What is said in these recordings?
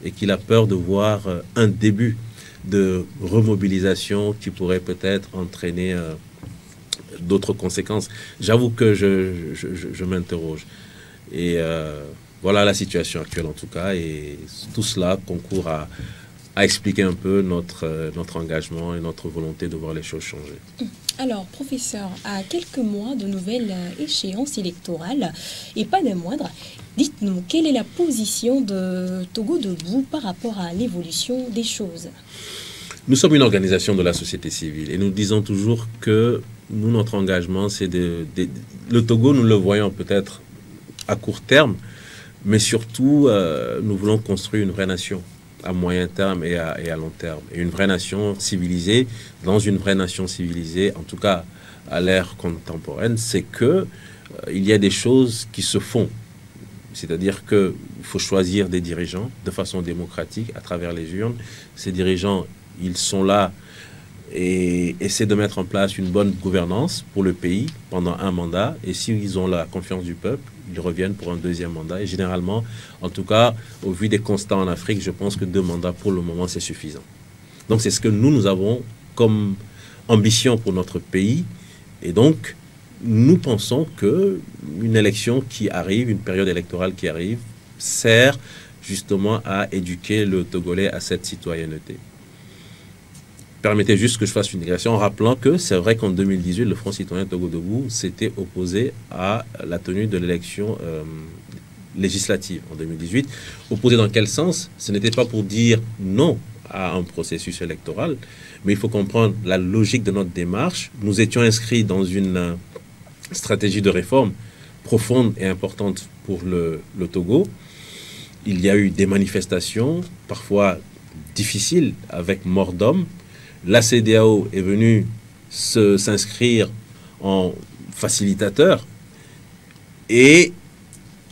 et qu'il a peur de voir un début de remobilisation qui pourrait peut-être entraîner d'autres conséquences. J'avoue que je m'interroge. Et voilà la situation actuelle en tout cas. Et tout cela concourt à expliquer un peu notre engagement et notre volonté de voir les choses changer. Alors, professeur, à quelques mois de nouvelles échéances électorales, et pas des moindres, dites-nous, quelle est la position de Togo Debout par rapport à l'évolution des choses? Nous sommes une organisation de la société civile et nous disons toujours que nous, notre engagement, c'est le Togo, nous le voyons peut-être à court terme, mais surtout, nous voulons construire une vraie nation à moyen terme et à long terme. Et une vraie nation civilisée, dans une vraie nation civilisée, en tout cas à l'ère contemporaine, c'est que il y a des choses qui se font. C'est-à-dire qu'il faut choisir des dirigeants de façon démocratique à travers les urnes. Ces dirigeants, ils sont là et essaient de mettre en place une bonne gouvernance pour le pays pendant un mandat. Et s'ils ont la confiance du peuple, ils reviennent pour un deuxième mandat. Et généralement, en tout cas, au vu des constats en Afrique, je pense que 2 mandats pour le moment, c'est suffisant. Donc c'est ce que nous avons comme ambition pour notre pays. Et donc, nous pensons qu'une élection qui arrive, une période électorale qui arrive, sert justement à éduquer le Togolais à cette citoyenneté. Permettez juste que je fasse une digression en rappelant que c'est vrai qu'en 2018, le Front citoyen Togo Debout s'était opposé à la tenue de l'élection législative en 2018. Opposé dans quel sens? Ce n'était pas pour dire non à un processus électoral, mais il faut comprendre la logique de notre démarche. Nous étions inscrits dans une stratégie de réforme profonde et importante pour le Togo. Il y a eu des manifestations, parfois difficiles, avec mort d'hommes. La CEDEAO est venue s'inscrire en facilitateur et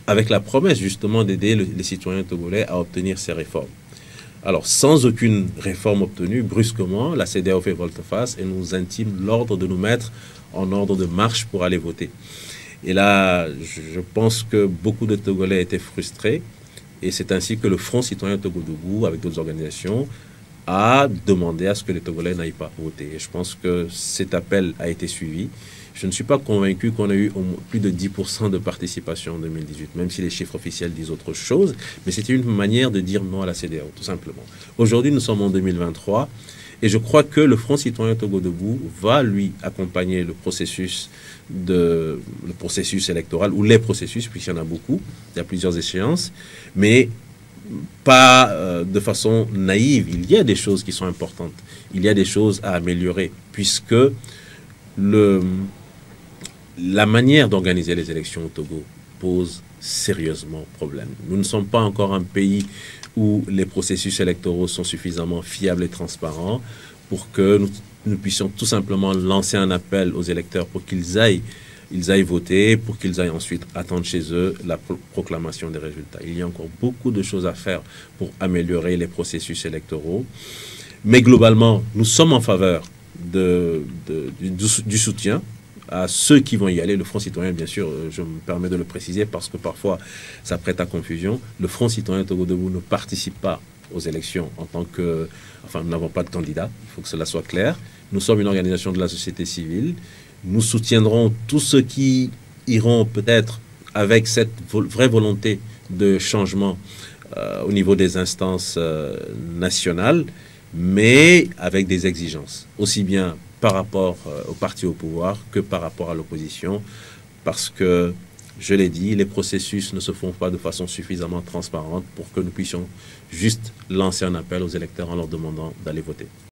avec la promesse justement d'aider les citoyens togolais à obtenir ces réformes. Alors, sans aucune réforme obtenue, brusquement, la CEDEAO fait volte-face et nous intime l'ordre de nous mettre en ordre de marche pour aller voter. Et là, je pense que beaucoup de Togolais étaient frustrés et c'est ainsi que le Front citoyen Togo Debout, avec d'autres organisations, a demandé à ce que les Togolais n'aillent pas voter. Et je pense que cet appel a été suivi. Je ne suis pas convaincu qu'on ait eu plus de 10% de participation en 2018, même si les chiffres officiels disent autre chose. Mais c'était une manière de dire non à la CEDEAO, tout simplement. Aujourd'hui, nous sommes en 2023 et je crois que le Front citoyen Togo Debout va, lui, accompagner le processus électoral, ou les processus, puisqu'il y en a beaucoup, il y a plusieurs échéances, mais pas de façon naïve. Il y a des choses qui sont importantes. Il y a des choses à améliorer, puisque la manière d'organiser les élections au Togo pose sérieusement problème. Nous ne sommes pas encore un pays où les processus électoraux sont suffisamment fiables et transparents pour que nous puissions tout simplement lancer un appel aux électeurs pour qu'ils aillent voter, pour qu'ils aillent ensuite attendre chez eux la proclamation des résultats. Il y a encore beaucoup de choses à faire pour améliorer les processus électoraux. Mais globalement, nous sommes en faveur du soutien à ceux qui vont y aller. Le Front citoyen, bien sûr, je me permets de le préciser parce que parfois ça prête à confusion. Le Front citoyen Togo Debout ne participe pas aux élections en tant que... Enfin, nous n'avons pas de candidat, il faut que cela soit clair. Nous sommes une organisation de la société civile. Nous soutiendrons tous ceux qui iront peut-être avec cette vraie volonté de changement au niveau des instances nationales, mais avec des exigences, aussi bien par rapport au parti au pouvoir que par rapport à l'opposition, parce que, je l'ai dit, les processus ne se font pas de façon suffisamment transparente pour que nous puissions juste lancer un appel aux électeurs en leur demandant d'aller voter.